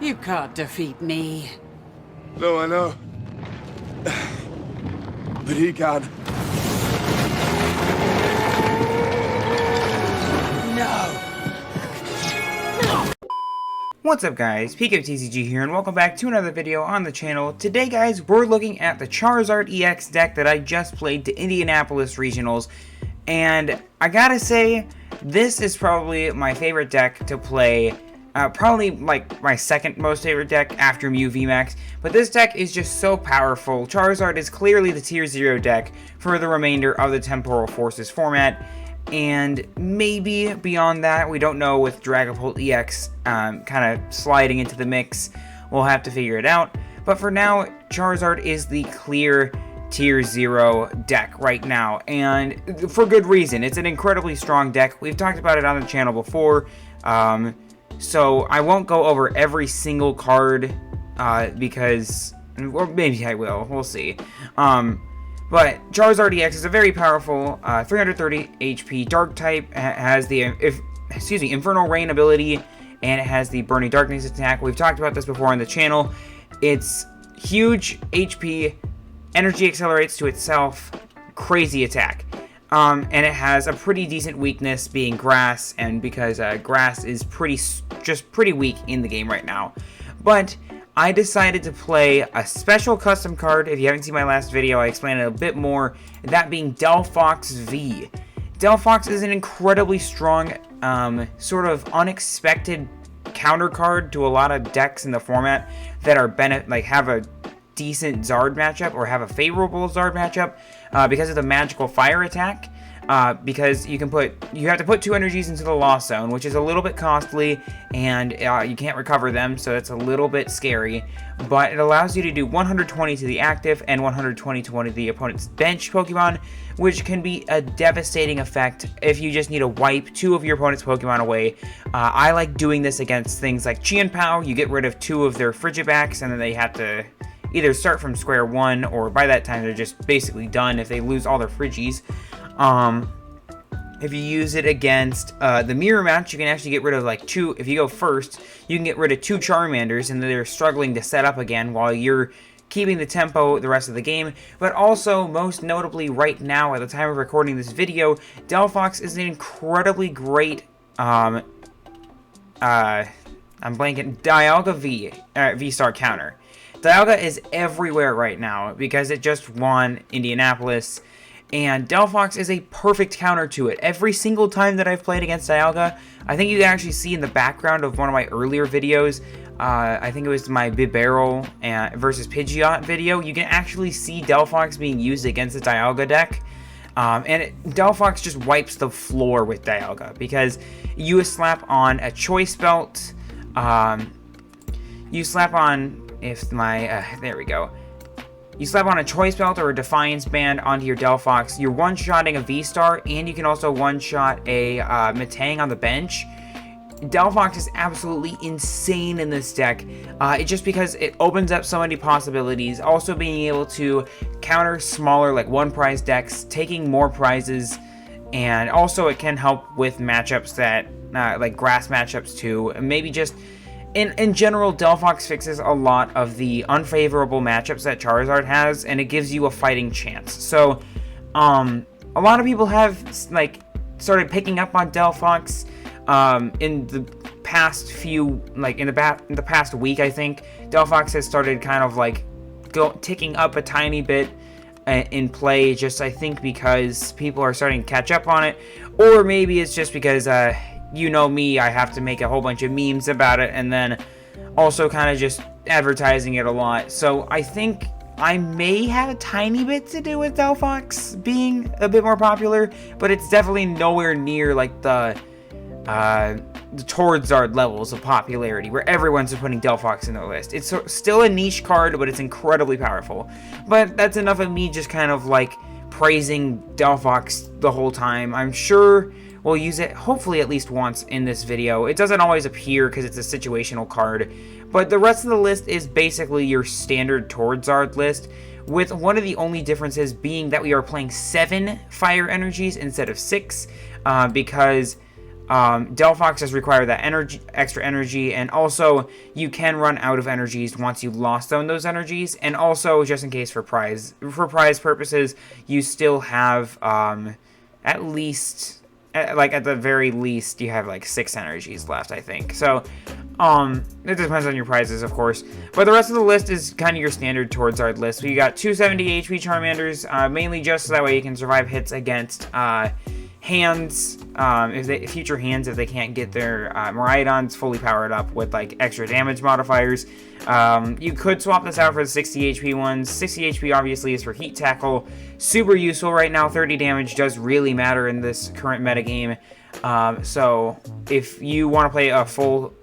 You can't defeat me. No, I know. But he can. No. What's up guys, PTCGL here and welcome back to another video on the channel. Today guys, we're looking at the Charizard EX deck that I just played to Indianapolis Regionals. And I gotta say, this is probably my favorite deck to play. Probably like my second most favorite deck after Mew VMAX. But this deck is just so powerful. Charizard is clearly the tier 0 deck for the remainder of the Temporal Forces format. And maybe beyond that, we don't know, with Dragapult EX kind of sliding into the mix. We'll have to figure it out. But for now, Charizard is the clear tier 0 deck right now. And for good reason. It's an incredibly strong deck. We've talked about it on the channel before. So I won't go over every single card because, or maybe I will. We'll see. But Charizard EX is a very powerful 330 HP Dark type. Has the Infernal Rain ability, and it has the Burning Darkness attack. We've talked about this before on the channel. It's huge HP, energy accelerates to itself, crazy attack. And it has a pretty decent weakness being grass, and because grass is pretty weak in the game right now. But I decided to play a special custom card. If you haven't seen my last video, I explained it a bit more, that being Delphox V. Delphox is an incredibly strong, sort of unexpected counter card to a lot of decks in the format that are have a decent Zard matchup or have a favorable Zard matchup because of the magical fire attack. Because you have to put 2 energies into the loss zone, which is a little bit costly, and you can't recover them, so it's a little bit scary. But it allows you to do 120 to the active and 120 to one of the opponent's bench Pokemon, which can be a devastating effect if you just need to wipe 2 of your opponent's Pokemon away. I like doing this against things like Chien-Pao. You get rid of 2 of their Frigibacks, and then they have to either start from square one, or by that time they're just basically done if they lose all their Frigies. If you use it against the mirror match, you can actually get rid of like 2. If you go first, you can get rid of 2 Charmanders, and they're struggling to set up again while you're keeping the tempo the rest of the game. But also, most notably right now, at the time of recording this video, Delphox is an incredibly great, I'm blanking, Dialga V-Star counter. Dialga is everywhere right now because it just won Indianapolis. And Delphox is a perfect counter to it. Every single time that I've played against Dialga, I think you can actually see in the background of one of my earlier videos, I think it was my Bibarel versus Pidgeot video, you can actually see Delphox being used against the Dialga deck. Delphox just wipes the floor with Dialga because you slap on a Choice Belt, you slap on, there we go. You slap on a Choice Belt or a Defiance Band onto your Delphox, you're one-shotting a V-Star, and you can also one-shot a Metang on the bench. Delphox is absolutely insane in this deck, just because it opens up so many possibilities. Also being able to counter smaller, like one-prize decks, taking more prizes, and also it can help with matchups that, like grass matchups too, and maybe just... In general, Delphox fixes a lot of the unfavorable matchups that Charizard has, and it gives you a fighting chance. So, a lot of people have, like, started picking up on Delphox, in the past few, like, in the past week, I think. Delphox has started kind of, like, ticking up a tiny bit in play, just, I think, because people are starting to catch up on it, or maybe it's just because, you know me, I have to make a whole bunch of memes about it, and then also kind of just advertising it a lot. So I think I may have a tiny bit to do with Delphox being a bit more popular, but it's definitely nowhere near like the Zard levels of popularity, where everyone's putting Delphox in their list. It's still a niche card, but it's incredibly powerful. But that's enough of me just kind of like praising Delphox the whole time. I'm sure we'll use it hopefully at least once in this video. It doesn't always appear because it's a situational card, but the rest of the list is basically your standard Zard list, with one of the only differences being that we are playing 7 fire energies instead of 6, because Delphox does require that extra energy, and also you can run out of energies once you lost those energies. And also, just in case for prize purposes, you still have at least, like at the very least, you have like 6 energies left, I think. So it depends on your prizes, of course. But the rest of the list is kind of your standard towards Zard list. We got 270 HP Charmanders, mainly just so that way you can survive hits against hands, future hands, if they can't get their Miraidons fully powered up with like extra damage modifiers. You could swap this out for the 60 HP ones. 60 HP obviously is for Heat Tackle. Super useful right now. 30 damage does really matter in this current metagame. So if you want to play a full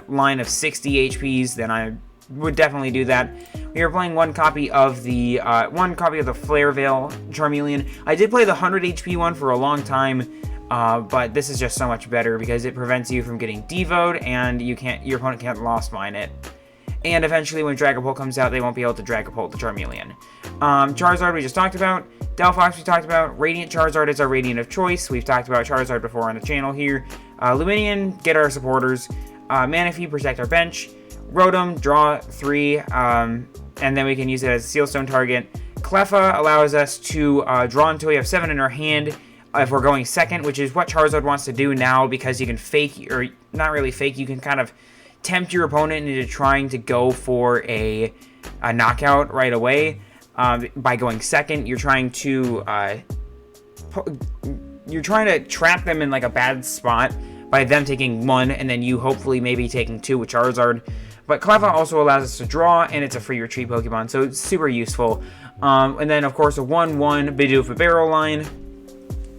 line of 60 HPs, then I would definitely do that. We are playing one copy of the Flare Veil Charmeleon. I did play the 100 HP one for a long time, but this is just so much better because it prevents you from getting devoed, and your opponent can't Lost Mine it. And eventually, when Dragapult comes out, they won't be able to Dragapult the Charmeleon. Charizard we just talked about. Delphox we talked about. Radiant Charizard is our Radiant of choice. We've talked about Charizard before on the channel here. Lumineon, get our supporters. Manaphy, protect our bench. Rotom, draw 3, and then we can use it as a Sealstone target. Cleffa allows us to draw until we have 7 in our hand if we're going second, which is what Charizard wants to do now, because you can fake, or not really fake, you can kind of tempt your opponent into trying to go for a knockout right away. By going second, you're trying to trap them in like a bad spot by them taking 1, and then you hopefully maybe taking 2 with Charizard. But Cleffa also allows us to draw, and it's a free retreat Pokemon, so it's super useful. And then, of course, a 1/1 Bidoof Bibarel line.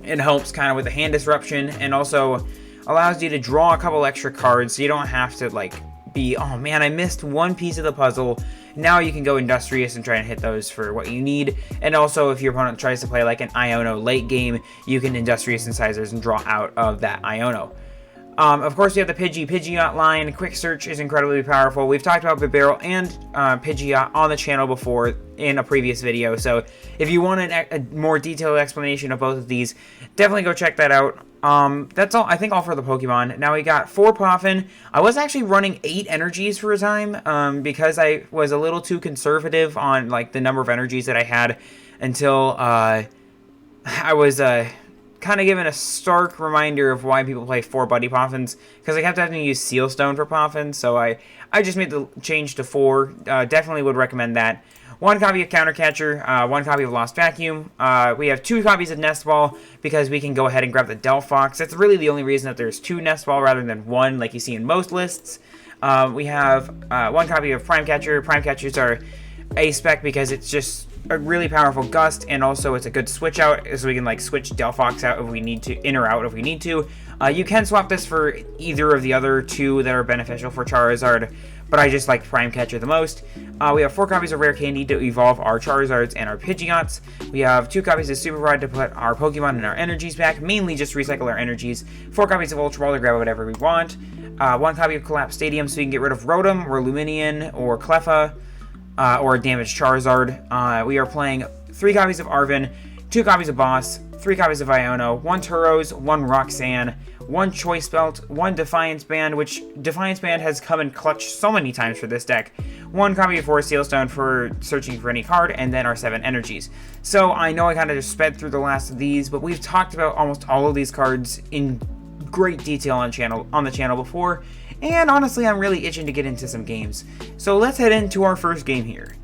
It helps kind of with the hand disruption, and also allows you to draw a couple extra cards, so you don't have to, like, be, oh man, I missed one piece of the puzzle. Now you can go Industrious and try and hit those for what you need. And also, if your opponent tries to play, like, an Iono late game, you can Industrious Incisors and draw out of that Iono. Of course, we have the Pidgeot line. Quick Search is incredibly powerful. We've talked about Bibarel and Pidgeot on the channel before in a previous video, so if you want a more detailed explanation of both of these, definitely go check that out. That's all, I think, all for the Pokemon. Now we got 4 Poffin. I was actually running 8 energies for a time, because I was a little too conservative on, like, the number of energies that I had until, I was, kind of given a stark reminder of why people play 4 Buddy Poffins, because I kept having to use Sealstone for Poffins, so I just made the change to 4. Definitely would recommend that. 1 copy of Counter Catcher, 1 copy of Lost Vacuum. We have 2 copies of Nest Ball, because we can go ahead and grab the Delphox. That's really the only reason that there's 2 Nest Ball rather than 1, like you see in most lists. We have 1 copy of Prime Catcher. Prime Catchers are A-spec because it's just a really powerful gust, and also it's a good switch out, so we can like switch Delphox out if we need to, in or out if we need to. You can swap this for either of the other 2 that are beneficial for Charizard, but I just like Prime Catcher the most. We have 4 copies of Rare Candy to evolve our Charizards and our Pidgeots. We have 2 copies of Super Rod to put our Pokemon and our energies back, mainly just recycle our energies. 4 copies of Ultra Ball to grab whatever we want. 1 copy of Collapse Stadium so we can get rid of Rotom or Lumineon or Cleffa. Or a damaged Charizard. We are playing 3 copies of Arven, 2 copies of Boss, 3 copies of Iono, 1 Turos, 1 Roxanne, 1 Choice Belt, 1 Defiance Band, which Defiance Band has come in clutch so many times for this deck, 1 copy of Forest Sealstone for searching for any card, and then our 7 energies. So I know I kind of just sped through the last of these, but we've talked about almost all of these cards in great detail on the channel before. And honestly, I'm really itching to get into some games. So let's head into our first game here.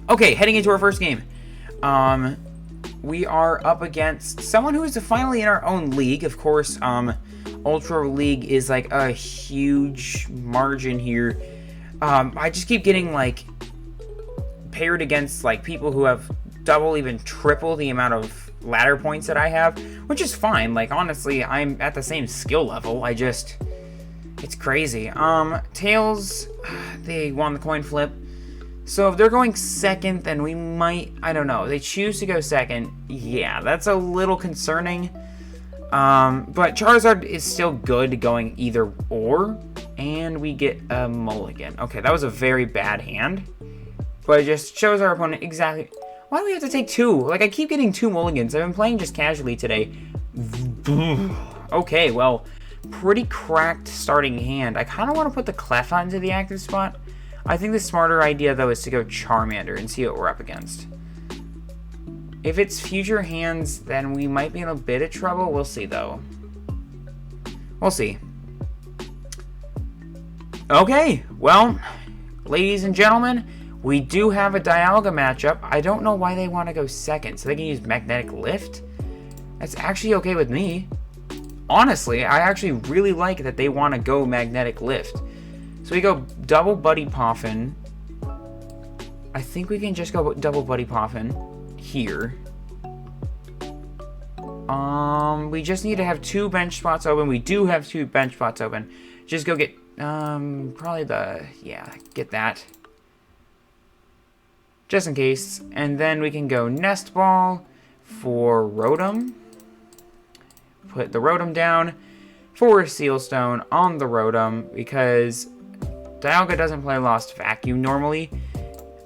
Okay, heading into our first game. We are up against someone who is finally in our own league. Of course, Ultra League is like a huge margin here. I just keep getting like paired against like people who have double, even triple the amount of ladder points that I have, which is fine. Like, honestly, I'm at the same skill level. It's crazy. Tails, they won the coin flip. So if they're going second, then we might, I don't know. They choose to go second. Yeah, that's a little concerning. But Charizard is still good going either or, and we get a mulligan. Okay, that was a very bad hand, but it just shows our opponent exactly. Why do we have to take 2? Like, I keep getting 2 mulligans. I've been playing just casually today. Okay, well, pretty cracked starting hand. I kind of want to put the Cleffa into the active spot. I think the smarter idea, though, is to go Charmander and see what we're up against. If it's future hands, then we might be in a bit of trouble. We'll see, though. We'll see. Okay, well, ladies and gentlemen, we do have a Dialga matchup. I don't know why they want to go second, so they can use Magnetic Lift. That's actually okay with me. Honestly, I actually really like that they want to go Magnetic Lift. So we go double Buddy Poffin. I think we can just go double Buddy Poffin here. We just need to have 2 bench spots open. We do have 2 bench spots open. Just go get, probably get that. Just in case. And then we can go Nest Ball for Rotom. Put the Rotom down for Seal Stone on the Rotom because Dialga doesn't play Lost Vacuum normally.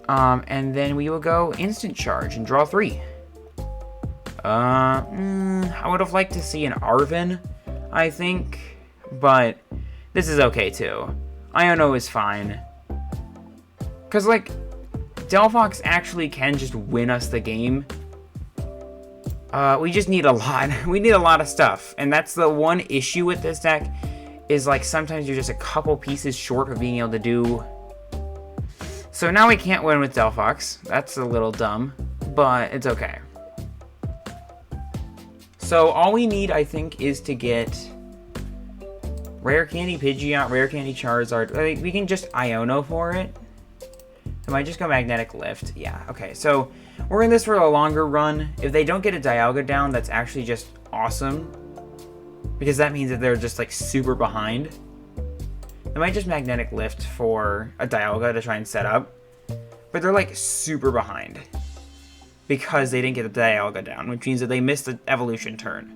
And then we will go Instant Charge and draw 3. I would have liked to see an Arven, I think, but this is okay too. Iono is fine. Because, like, Delphox actually can just win us the game. We just need a lot. We need a lot of stuff. And that's the one issue with this deck, is, like, sometimes you're just a couple pieces short of being able to do. So now we can't win with Delphox. That's a little dumb, but it's okay. So all we need, I think, is to get Rare Candy Pidgeot, Rare Candy Charizard. Like, we can just Iono for it. I might just go Magnetic Lift. Yeah, okay. So we're in this for a longer run. If they don't get a Dialga down, that's actually just awesome. Because that means that they're just, like, super behind. I might just Magnetic Lift for a Dialga to try and set up. But they're, like, super behind. Because they didn't get the Dialga down, which means that they missed the evolution turn.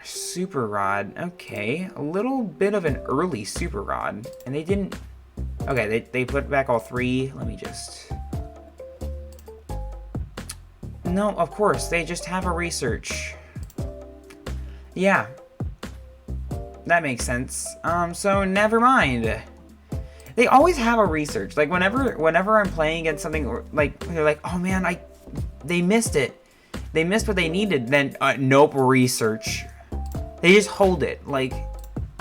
Super Rod. Okay, a little bit of an early Super Rod. And they didn't... Okay, they put back all 3. Let me just... No, of course, they just have a research. Yeah. That makes sense. So never mind. They always have a research. Like, whenever I'm playing against something, like, they're like, oh man, they missed it. They missed what they needed. Then, nope, research. They just hold it. Like,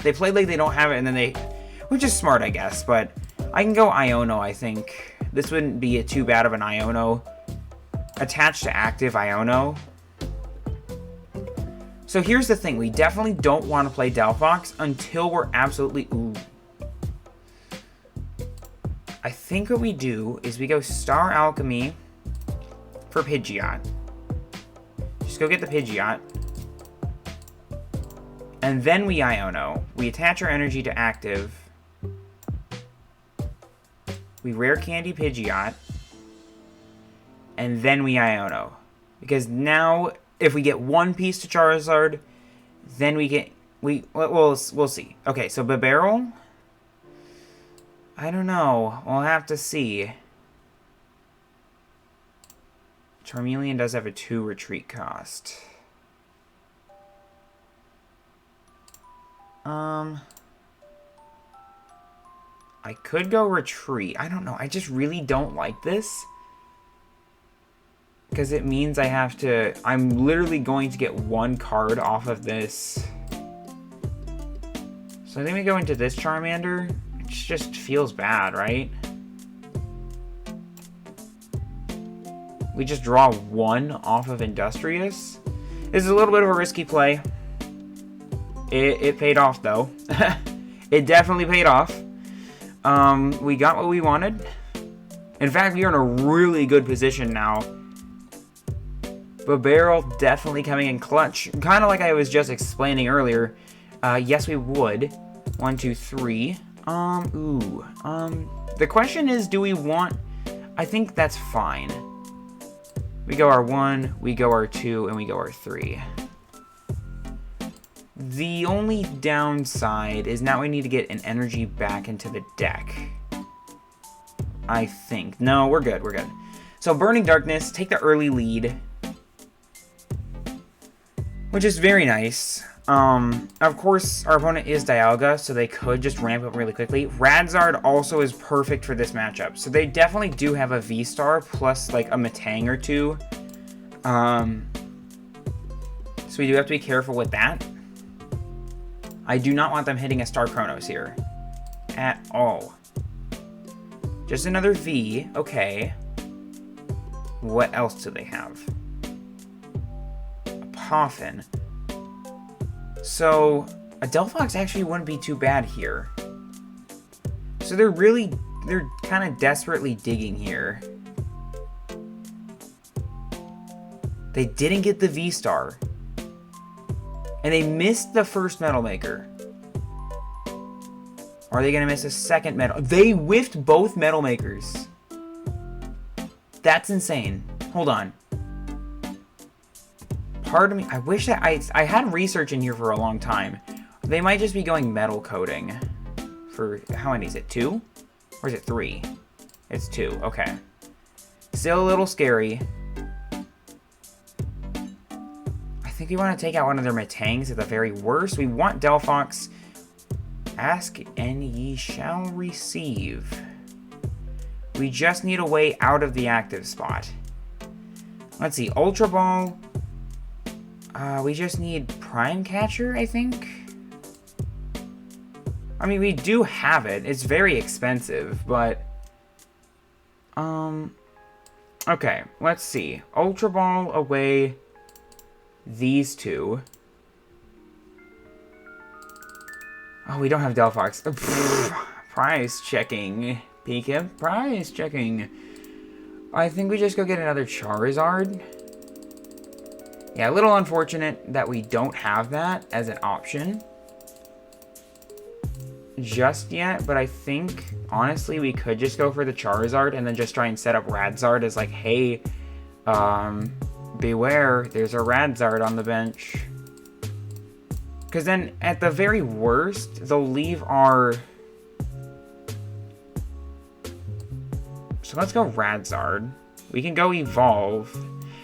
they play like they don't have it, and then they... Which is smart, I guess, but I can go Iono, I think. This wouldn't be too bad of an Iono. Attached to active Iono. So here's the thing. We definitely don't want to play Delphox until we're absolutely... Ooh. I think what we do is we go Star Alchemy for Pidgeot. Just go get the Pidgeot. And then we Iono. We attach our energy to active. We Rare Candy Pidgeot. And then we Iono. Because now, if we get 1 piece to Charizard, then we get... We'll see. Okay, so Bibarel... I don't know. We'll have to see. Charmeleon does have a 2 retreat cost. I could go retreat. I don't know. I just really don't like this. Because it means I have to... I'm literally going to get 1 card off of this. So I think we go into this Charmander. Just feels bad, right? We just draw 1 off of Industrious. This is a little bit of a risky play. It paid off, though. It definitely paid off. We got what we wanted. In fact, we are in a really good position now. Bibarel definitely coming in clutch. Kind of like I was just explaining earlier. Yes, we would. 1, 2, 3. The question is, do we want... I think that's fine. We go R1, we go R2, and we go R3. The only downside is now we need to get an energy back into the deck. I think. No, we're good, we're good. So Burning Darkness, take the early lead, which is very nice. Of course, our opponent is Dialga, so they could just ramp up really quickly. Radzard also is perfect for this matchup. So they definitely do have a V-Star plus like a Metang or two. So we do have to be careful with that. I do not want them hitting a Star Chronos here. At all. Just another V. Okay. What else do they have? A Poffin. So, a Delphox actually wouldn't be too bad here. So they're kind of desperately digging here. They didn't get the V-Star. And they missed the first Metal Maker. Are they going to miss a second Metal? They whiffed both Metal Makers. That's insane. Hold on. Pardon me. I wish that I had research in here for a long time. They might just be going metal coating. For how many is it? 2? Or is it 3? It's 2. Okay. Still a little scary. I think we want to take out one of their Metangs at the very worst. We want Delphox. Ask and ye shall receive. We just need a way out of the active spot. Let's see. Ultra Ball. We just need Prime Catcher, I think. I mean, we do have it. It's very expensive, but... Okay, let's see. Ultra Ball away these two. Oh, we don't have Delphox. Price checking. Pika, price checking. I think we just go get another Charizard. Yeah, a little unfortunate that we don't have that as an option just yet, but I think, honestly, we could just go for the Charizard and then just try and set up Radzard as like, hey, beware, there's a Radzard on the bench. Because then, at the very worst, they'll leave our... So let's go Radzard. We can go Evolve.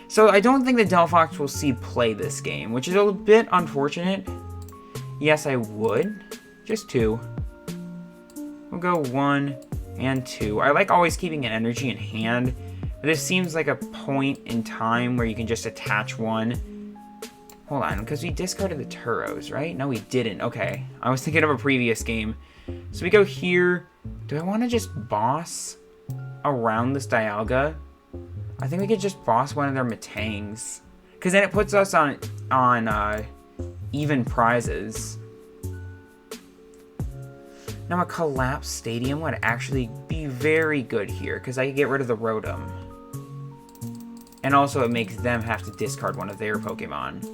So I don't think the Delphox will see play this game, which is a bit unfortunate. Yes, I would. Just 2. We'll go 1 and 2. I like always keeping an energy in hand. But this seems like a point in time where you can just attach one. Hold on, because we discarded the Turos, right? No, we didn't. Okay. I was thinking of a previous game. So we go here. Do I want to just boss around this Dialga? I think we could just boss one of their Metangs. Because then it puts us on even prizes. Now a collapsed stadium would actually be very good here. Because I could get rid of the Rotom. And also it makes them have to discard one of their Pokemon.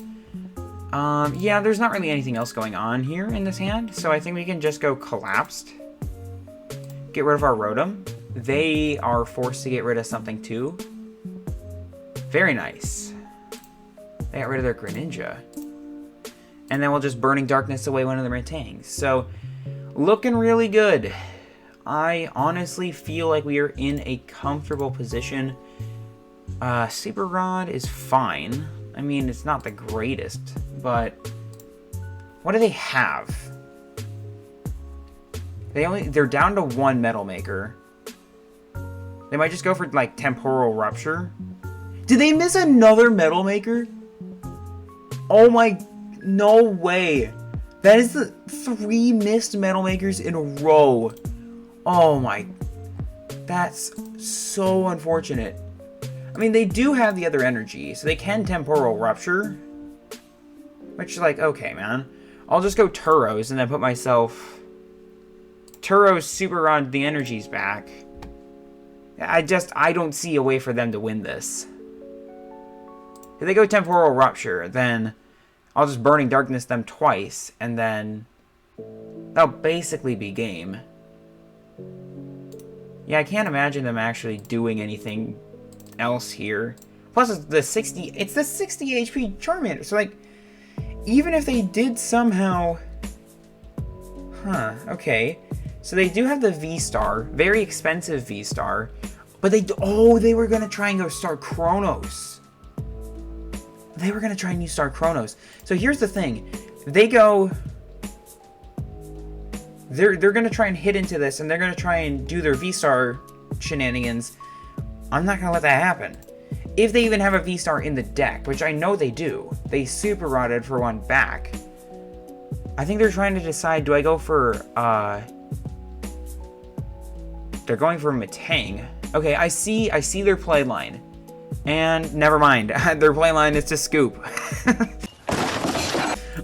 Yeah, there's not really anything else going on here in this hand. So I think we can just go collapsed. Get rid of our Rotom. They are forced to get rid of something too. Very nice. They got rid of their Greninja. And then we'll just Burning Darkness away one of the Metangs. So, looking really good. I honestly feel like we are in a comfortable position. Super Rod is fine. I mean, it's not the greatest, but what do they have? They're down to 1 Metal Maker. They might just go for like Temporal Rupture. Did they miss another Metal Maker? Oh my, no way. That is the 3 missed Metal Makers in a row. Oh my, that's so unfortunate. I mean, they do have the other energy, so they can Temporal Rupture. Which, like, okay, man. I'll just go Turos and then put myself... Turos Super Rod, the energy's back. I don't see a way for them to win this. If they go Temporal Rupture, then I'll just Burning Darkness them twice, and then that'll basically be game. Yeah, I can't imagine them actually doing anything else here. Plus, it's the 60 HP Charmander. So, like, even if they did somehow... Huh, okay. So they do have the V-Star, very expensive V-Star, but they were gonna try and go Star Chronos. They were gonna try and use Star Chronos. So here's the thing, they're gonna try and hit into this, and they're gonna try and do their V-Star shenanigans. I'm not gonna let that happen. If they even have a V-Star in the deck, which I know they do. They super rotted for one back. I think they're trying to decide, do I go for, they're going for Metang. Okay, I see their play line. And never mind, their play line is to Scoop.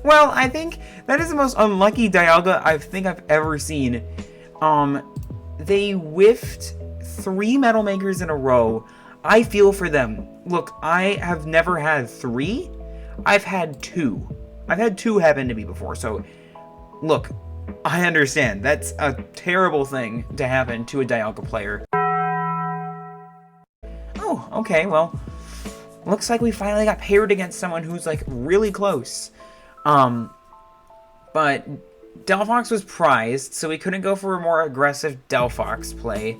Well, I think that is the most unlucky Dialga I think I've ever seen. They whiffed 3 Metal Makers in a row. I feel for them. Look, I have never had 3. I've had 2. I've had 2 happen to me before, so look, I understand. That's a terrible thing to happen to a Dialga player. Oh, okay, well, looks like we finally got paired against someone who's, like, really close. But Delphox was prized, so we couldn't go for a more aggressive Delphox play.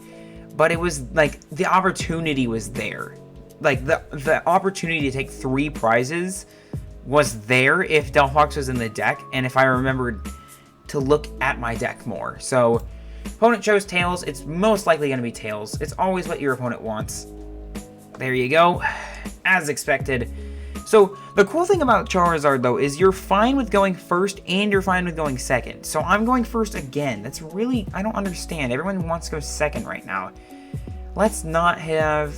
But it was, like, the opportunity was there. Like, the opportunity to take 3 prizes was there if Delphox was in the deck, and if I remembered to look at my deck more. So, opponent chose Tails. It's most likely going to be Tails. It's always what your opponent wants. There you go. As expected. So, the cool thing about Charizard, though, is you're fine with going first and you're fine with going second. So, I'm going first again. That's really, I don't understand. Everyone wants to go second right now. Let's not have,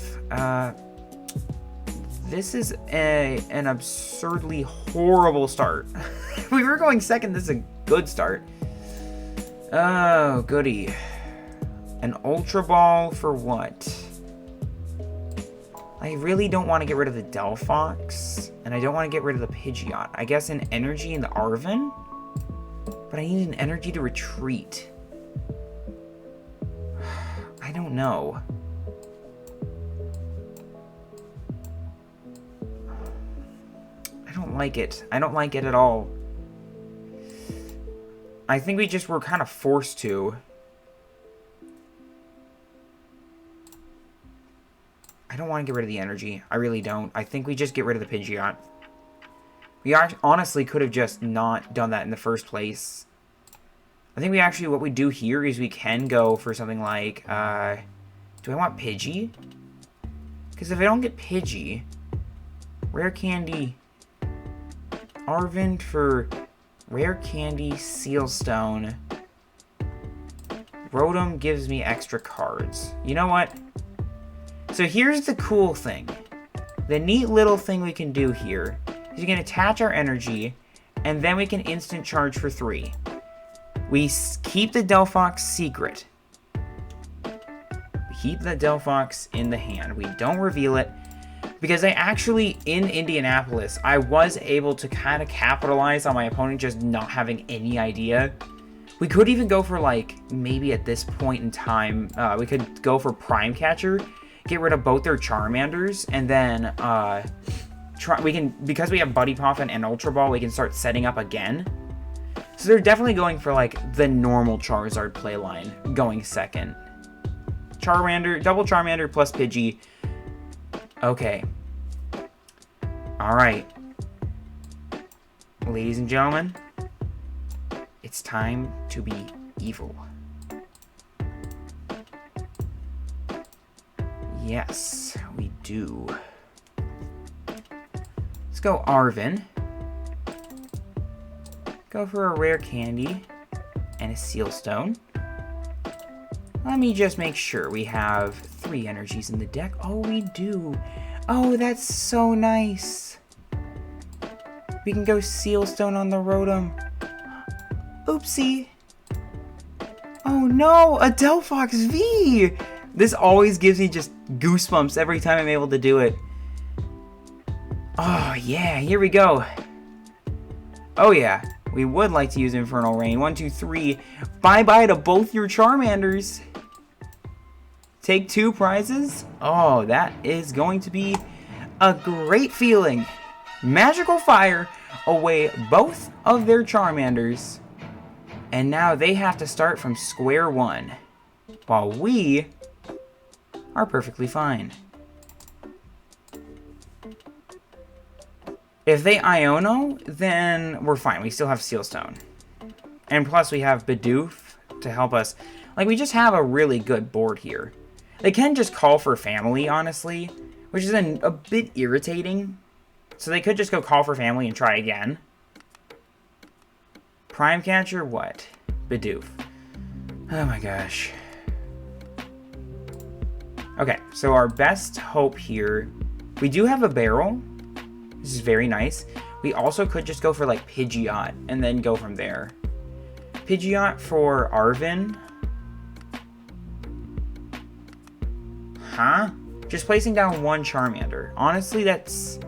this is an absurdly horrible start. If we were going second, this is a good start. Oh, goody. An Ultra Ball for what? I really don't want to get rid of the Delphox, and I don't want to get rid of the Pidgeot. I guess an energy in the Arven? But I need an energy to retreat. I don't know. I don't like it. I don't like it at all. I think we just were kind of forced to. I don't want to get rid of the energy. I really don't. I think we just get rid of the Pidgeot. We honestly could have just not done that in the first place. I think we actually, what we do here is we can go for something like, do I want Pidgey? Because if I don't get Pidgey, Rare Candy, Arven for Rare Candy, Sealstone. Rotom gives me extra cards. You know what? So here's the cool thing. The neat little thing we can do here is you can attach our energy, and then we can instant charge for 3. We keep the Delphox secret. We keep the Delphox in the hand. We don't reveal it. Because I actually, in Indianapolis, I was able to kind of capitalize on my opponent just not having any idea. We could even go for, like, maybe at this point in time, we could go for Prime Catcher, get rid of both their Charmanders, and then because we have Buddy Puff and Ultra Ball, we can start setting up again. So they're definitely going for, like, the normal Charizard playline, going second. Charmander, double Charmander plus Pidgey. Okay. Alright. Ladies and gentlemen, it's time to be evil. Yes, we do. Let's go Arven. Go for a Rare Candy and a Sealstone. Let me just make sure we have 3 energies in the deck. Oh, we do. Oh, that's so nice. We can go Sealstone on the Rotom. Oopsie. Oh no, a Delphox V! This always gives me just goosebumps every time I'm able to do it. Oh yeah, here we go. Oh yeah, we would like to use Infernal Rain. 1, 2, 3. Bye-bye to both your Charmanders. Take 2 prizes? Oh, that is going to be a great feeling. Magical Fire away both of their Charmanders. And now they have to start from square one, while we are perfectly fine. If they Iono, then we're fine. We still have Sealstone. And plus we have Bidoof to help us. Like, we just have a really good board here. They can just call for family, honestly, which is a bit irritating. So they could just go call for family and try again. Prime Catcher, what? Bidoof. Oh my gosh. Okay, so our best hope here, we do have a Bibarel. This is very nice. We also could just go for like Pidgeot and then go from there. Pidgeot for Arven. Huh? Just placing down one Charmander. Honestly, that's...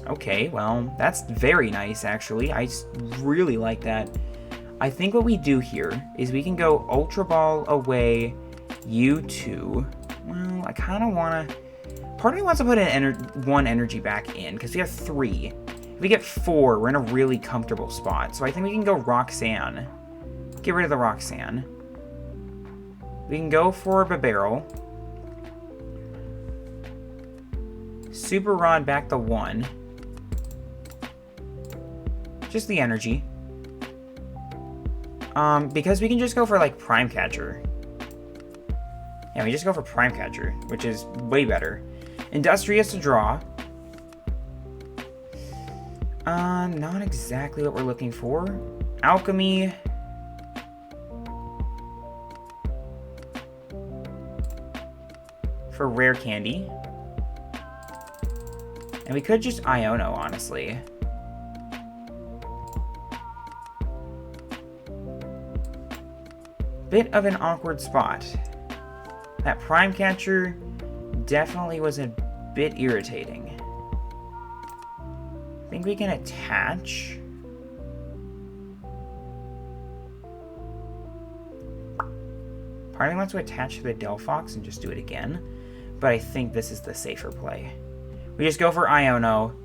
Okay, well, that's very nice, actually. I really like that. I think what we do here is we can go Ultra Ball away U2. Well, I kind of want to... Part of me wants to put one energy back in, because we have 3. If we get 4, we're in a really comfortable spot. So I think we can go Roxanne. Get rid of the Roxanne. We can go for Bibarel. Super Rod back to 1. Just the energy. Because we can just go for, like, Prime Catcher. Yeah, we just go for Prime Catcher, which is way better. Industrious to draw. Not exactly what we're looking for. Alchemy. For Rare Candy. And we could just Iono, honestly. Bit of an awkward spot. That Prime Catcher definitely was a bit irritating. I think we can attach. Part of me wants to attach to the Delphox and just do it again, but I think this is the safer play. We just go for Iono.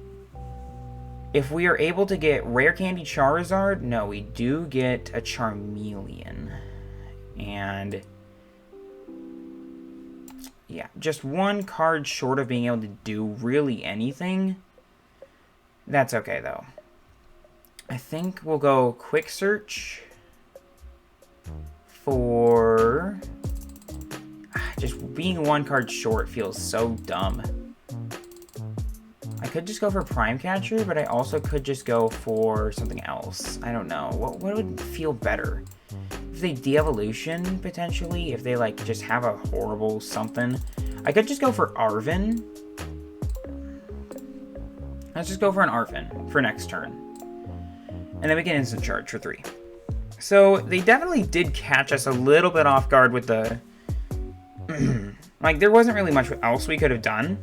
If we are able to get Rare Candy Charizard, no, we do get a Charmeleon. And yeah, just one card short of being able to do really anything. That's okay, though. I think we'll go Quick Search for... Just being one card short feels so dumb. I could just go for Prime Catcher, but I also could just go for something else. I don't know. What would feel better? If they de-evolution, potentially, if they, like, just have a horrible something. I could just go for Arven. Let's just go for an Arven for next turn. And then we can instant charge for 3. So, they definitely did catch us a little bit off guard with the... like, there wasn't really much else we could have done.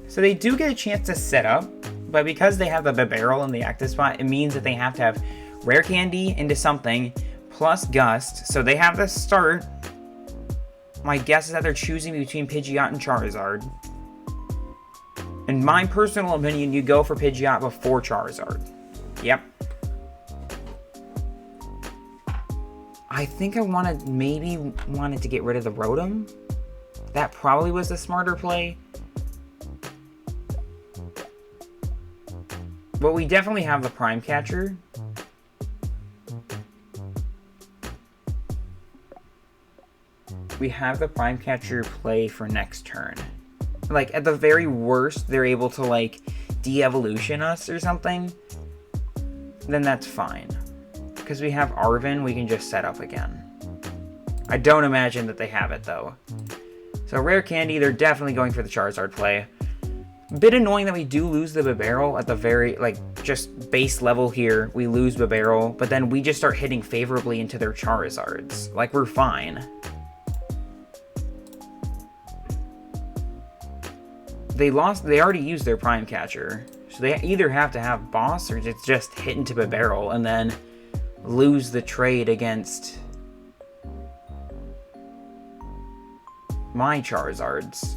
So they do get a chance to set up, but because they have the Bibarel in the active spot, it means that they have to have Rare Candy into something, plus Gust, so they have to start. My guess is that they're choosing between Pidgeot and Charizard. In my personal opinion, you go for Pidgeot before Charizard. Yep. I think I wanted to get rid of the Rotom. That probably was the smarter play. But we definitely have the Prime Catcher. We have the Prime Catcher play for next turn. Like, at the very worst, they're able to, like, de-evolution us or something. Then that's fine. Because we have Arven, we can just set up again. I don't imagine that they have it, though. So, Rare Candy, they're definitely going for the Charizard play. Bit annoying that we do lose the Bibarel at the very, like, just base level here. We lose Bibarel, but then we just start hitting favorably into their Charizards. Like, we're fine. They already used their Prime Catcher. So they either have to have Boss or it's just hit into Bibarel and then lose the trade against my Charizards.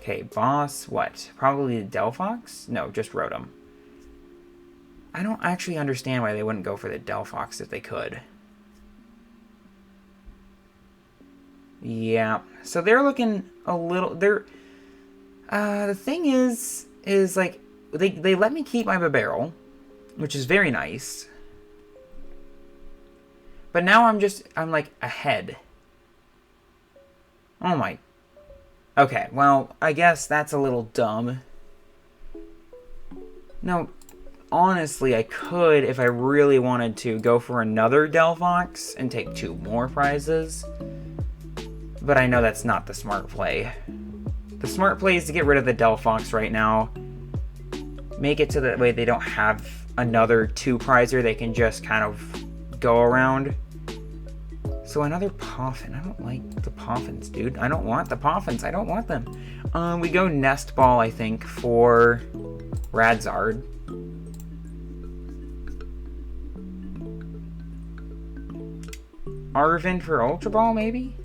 Okay, Boss, what? Probably the Delphox? No, just Rotom. I don't actually understand why they wouldn't go for the Delphox if they could. Yeah, so they're looking a little... the thing is like, they let me keep my Bibarel, which is very nice. But now I'm like ahead. Oh my... Okay, well, I guess that's a little dumb. No, honestly, I could, if I really wanted to, go for another Delphox and take 2 more prizes. But I know that's not the smart play. The smart play is to get rid of the Delphox right now. Make it so that way they don't have another 2 prizer they can just kind of go around. So another Poffin. I don't like the Poffins, dude. I don't want the Poffins. I don't want them. We go Nest Ball, I think, for Zard. Arven for Ultra Ball, maybe?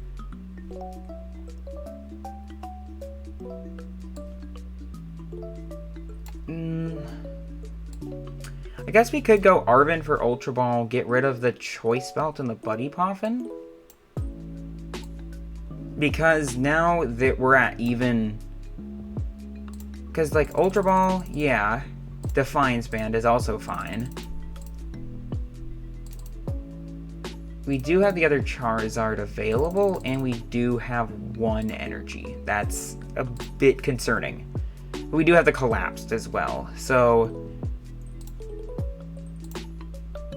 I guess we could go Arven for Ultra Ball, get rid of the Choice Belt and the Buddy Poffin. Because now that we're at even... Because, like, Ultra Ball, yeah. Defiance Band is also fine. We do have the other Charizard available, and we do have 1 energy. That's a bit concerning. We do have the Collapsed as well, so...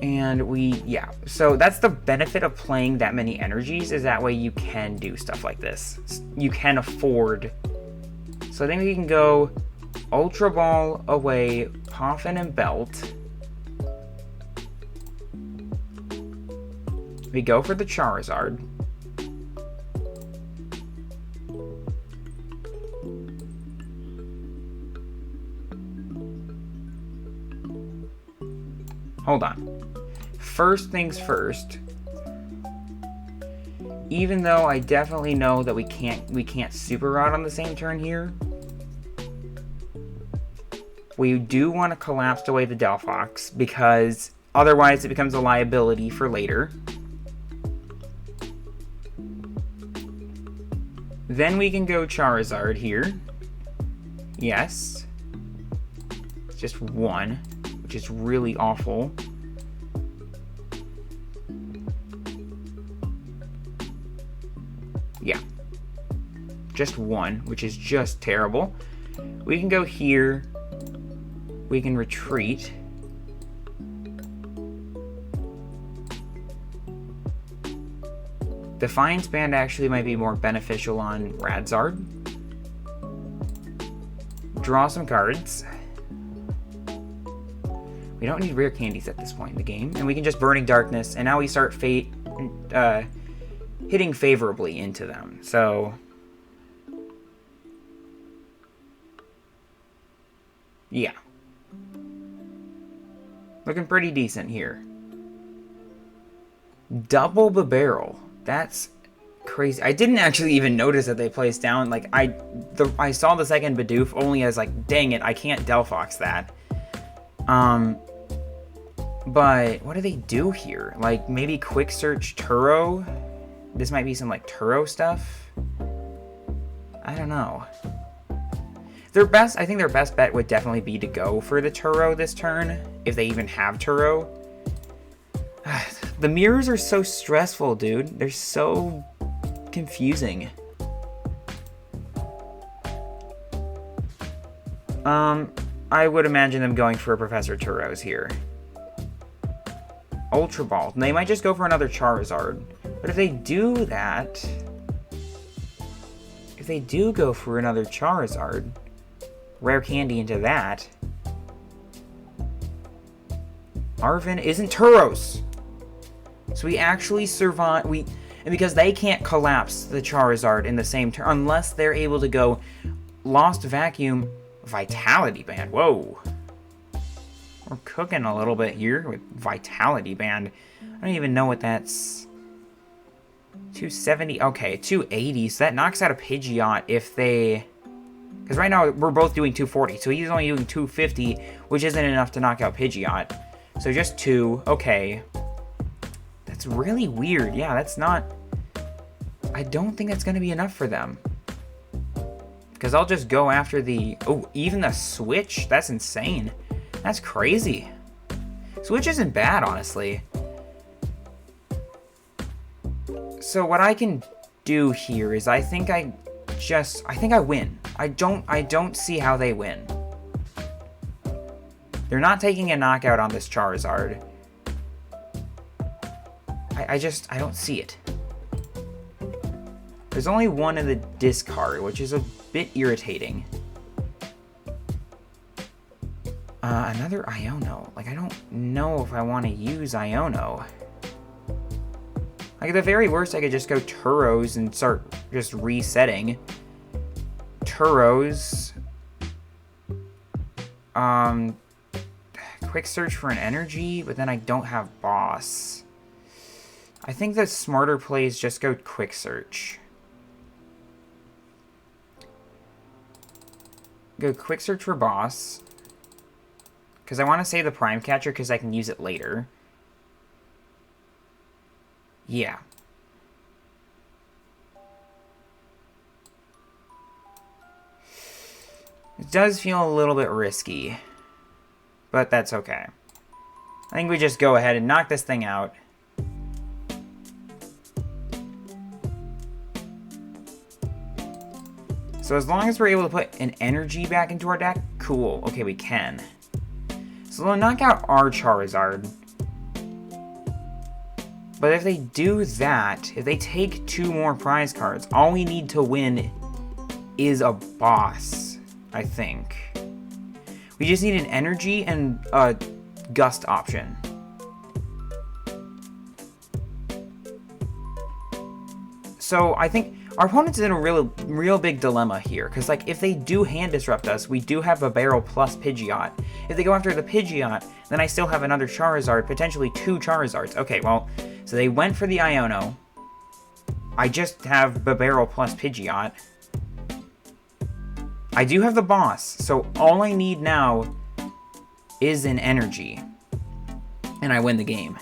And yeah, so that's the benefit of playing that many energies, is that way you can do stuff like this. You can afford. So I think we can go Ultra Ball away, Poffin and Belt. We go for the Charizard. Hold on. First things first, even though I definitely know that we can't Super Rod on the same turn here, we do want to collapse away the Delphox, because otherwise it becomes a liability for later. Then we can go Charizard here. Yes. Just 1, which is really awful. Yeah. Just 1, which is just terrible. We can go here. We can retreat. Defiance Band actually might be more beneficial on Zard. Draw some cards. We don't need rare candies at this point in the game. And we can just Burning Darkness, and now we start hitting favorably into them. So yeah. Looking pretty decent here. Double Bibarel. That's crazy. I didn't actually even notice that they placed down. Like, I saw the second Bidoof only as like, dang it, I can't Delphox that. But what do they do here? Like, maybe Quick Search Turo? This might be some, like, Turo stuff? I don't know. I think their best bet would definitely be to go for the Turo this turn, if they even have Turo. The mirrors are so stressful, dude. They're so confusing. I would imagine them going for Professor Turos here. Ultra Ball. They might just go for another Charizard. But if they do that... If they do go for another Charizard... Rare Candy into that... Arven isn't Turos! So we actually survive... And because they can't collapse the Charizard in the same turn... Unless they're able to go... Lost Vacuum... Vitality Band. Whoa. We're cooking a little bit here with Vitality Band. I don't even know what that's... 270. Okay, 280. So that knocks out a Pidgeot if they... Because right now, we're both doing 240. So he's only doing 250, which isn't enough to knock out Pidgeot. So just 2. Okay. That's really weird. Yeah, that's not... I don't think that's going to be enough for them. Because I'll just go after the... Oh, even the switch? That's insane. That's crazy. Switch isn't bad, honestly. So what I can do here is I think I win. I don't see how they win. They're not taking a knockout on this Charizard. I don't see it. There's only one in the discard, which is a bit irritating. Another Iono. Like, I don't know if I want to use Iono. Like, at the very worst, I could just go Turos and start just resetting. Turos. Quick search for an energy, but then I don't have boss. I think the smarter play is just go quick search. Go quick search for boss. Because I want to save the prime catcher because I can use it later. Yeah. It does feel a little bit risky. But that's okay. I think we just go ahead and knock this thing out. So as long as we're able to put an energy back into our deck, cool. Okay, we can. So they'll knock out our Charizard. But if they do that, if they take 2 more prize cards, all we need to win is a boss, I think. We just need an energy and a gust option. So I think our opponent's in a real big dilemma here, because like if they do hand disrupt us, we do have a Bibarel plus Pidgeot. If they go after the Pidgeot, then I still have another Charizard, potentially 2 Charizards. Okay, well, so they went for the Iono. I just have Bibarel plus Pidgeot. I do have the boss, so all I need now is an energy, and I win the game.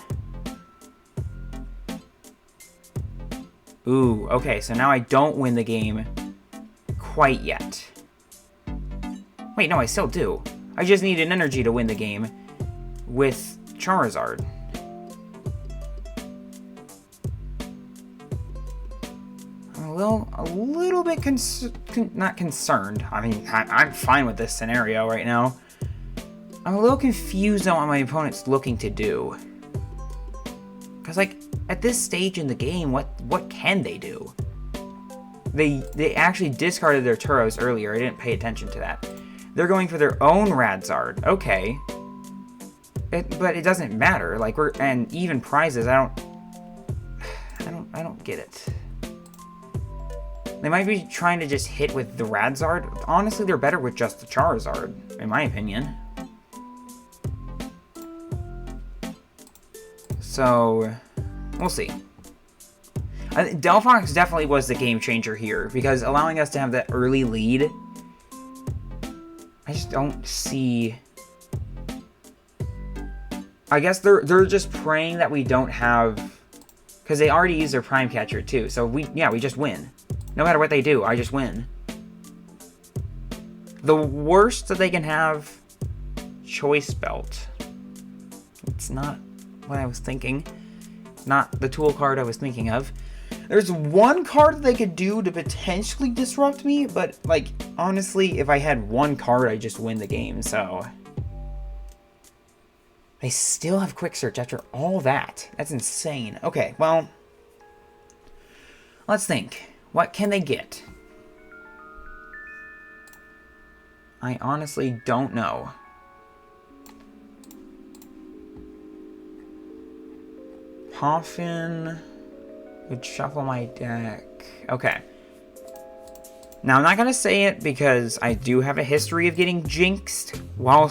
Ooh, okay, so now I don't win the game quite yet. Wait, no, I still do. I just need an energy to win the game with Charizard. I'm a little bit not concerned. I mean, I'm fine with this scenario right now. I'm a little confused on what my opponent's looking to do. Because, like, at this stage in the game, what can they do? They actually discarded their Turos earlier. I didn't pay attention to that. They're going for their own Radzard. Okay. But it doesn't matter. Like, and even prizes, I don't get it. They might be trying to just hit with the Radzard. Honestly, they're better with just the Charizard, in my opinion. So, we'll see. Delphox definitely was the game changer here, because allowing us to have that early lead, I just don't see... I guess they're just praying that we don't have... Because they already used their Prime Catcher too, so we just win. No matter what they do, I just win. The worst that they can have... Choice Belt. It's not what I was thinking. Not the tool card I was thinking of. There's one card that they could do to potentially disrupt me, but, like, honestly, if I had one card, I'd just win the game, so... They still have Quick Search after all that. That's insane. Okay, well... Let's think. What can they get? I honestly don't know. Poffin would shuffle my deck. Okay. Now, I'm not going to say it because I do have a history of getting jinxed while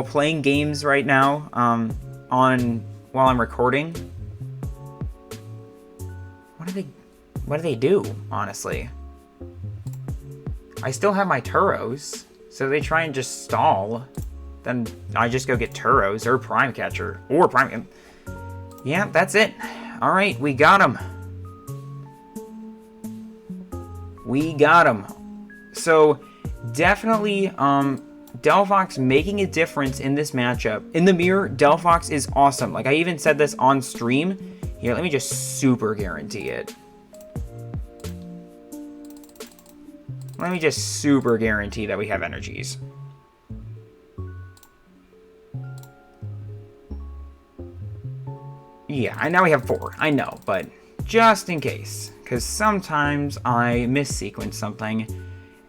playing games right now, while I'm recording. What do they do, honestly? I still have my Turos, so they try and just stall. Then I just go get Turos or Prime Catcher or Prime. Yeah, that's it. All right, we got him. We got him. So definitely, Delphox making a difference in this matchup. In the mirror, Delphox is awesome. Like, I even said this on stream. Here, let me just super guarantee it. Let me just super guarantee that we have energies. Yeah, I know we have 4. I know, but just in case. Because sometimes I missequence something,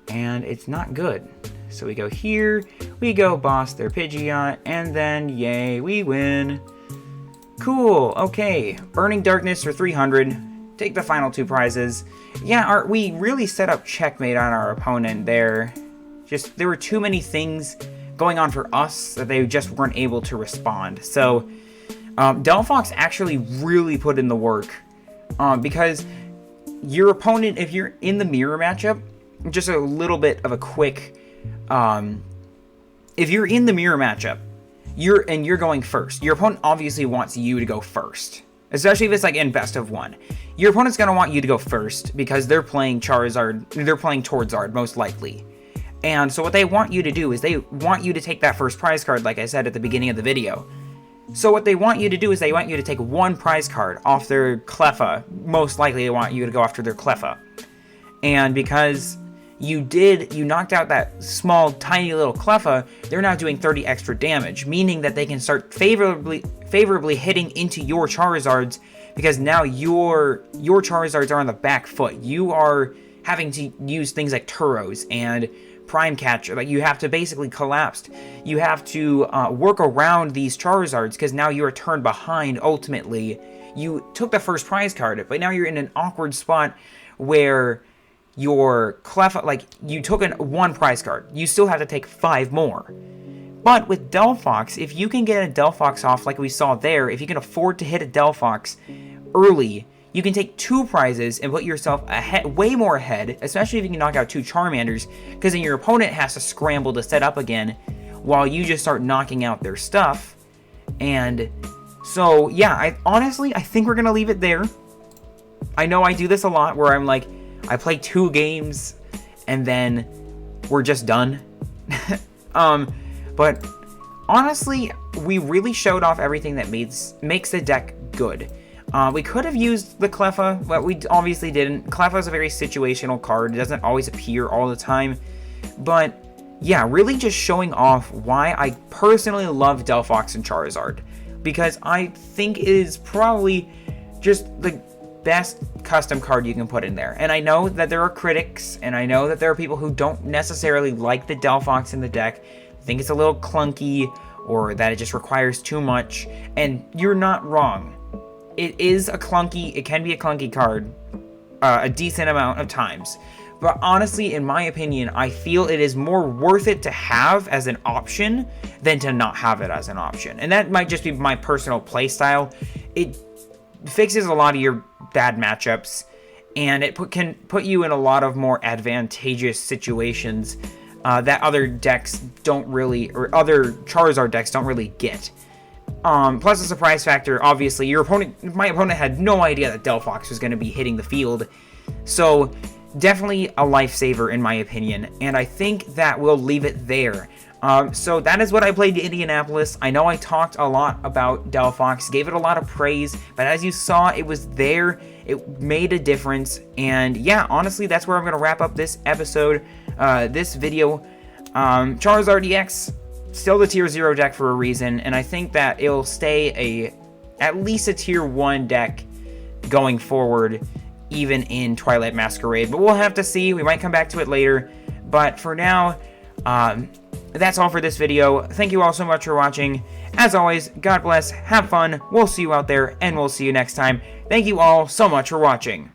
and it's not good. So we go here, we go boss their Pidgeot, and then yay, we win. Cool, okay. Burning Darkness for 300. Take the final 2 prizes. Yeah, we really set up checkmate on our opponent there. Just, there were too many things going on for us that they just weren't able to respond. So, Delphox actually really put in the work. Because your opponent, if you're in the mirror matchup, just a little bit of a quick... if you're in the mirror matchup, you're going first, your opponent obviously wants you to go first. Especially if it's like in best of 1. Your opponent's going to want you to go first because they're playing Charizard, they're playing towards Zard most likely. And so what they want you to do is they want you to take that first prize card, like I said at the beginning of the video. So what they want you to do is they want you to take 1 prize card off their Cleffa. Most likely they want you to go after their Cleffa. And because you knocked out that small, tiny little Cleffa, they're now doing 30 extra damage, meaning that they can start favorably hitting into your Charizards, because now your Charizards are on the back foot. You are having to use things like Turos and Prime Catcher. Like, you have to basically collapse. You have to work around these Charizards, because now you are turned behind ultimately. You took the first prize card, but now you're in an awkward spot where your Cleffa, like, you took 1 prize card. You still have to take 5 more. But with Delphox, if you can get a Delphox off like we saw there, if you can afford to hit a Delphox early, you can take 2 prizes and put yourself ahead, way more ahead, especially if you can knock out 2 Charmanders, because then your opponent has to scramble to set up again while you just start knocking out their stuff. And so, yeah, I think we're going to leave it there. I know I do this a lot where I'm like, I play 2 games and then we're just done. But honestly, we really showed off everything that makes the deck good. We could have used the Cleffa, but we obviously didn't. Cleffa is a very situational card. It doesn't always appear all the time. But yeah, really just showing off why I personally love Delphox and Charizard. Because I think it is probably just the best custom card you can put in there. And I know that there are critics, and I know that there are people who don't necessarily like the Delphox in the deck, think it's a little clunky, or that it just requires too much, and you're not wrong. It can be a clunky card a decent amount of times. But honestly, in my opinion, I feel it is more worth it to have as an option than to not have it as an option. And that might just be my personal play style. It fixes a lot of your bad matchups, and it can put you in a lot of more advantageous situations that other decks don't really, or other Charizard decks don't really get. Plus the surprise factor, obviously, my opponent had no idea that Delphox was going to be hitting the field. So definitely a lifesaver in my opinion, and I think that we'll leave it there. So that is what I played to Indianapolis. I know I talked a lot about Delphox, gave it a lot of praise, but as you saw, it was there. It made a difference, and yeah, honestly, that's where I'm going to wrap up this episode, this video. Charizard EX, still the tier 0 deck for a reason, and I think that it'll stay at least a tier 1 deck going forward, even in Twilight Masquerade, but we'll have to see. We might come back to it later, but for now, that's all for this video. Thank you all so much for watching. As always, God bless, have fun, we'll see you out there, and we'll see you next time. Thank you all so much for watching.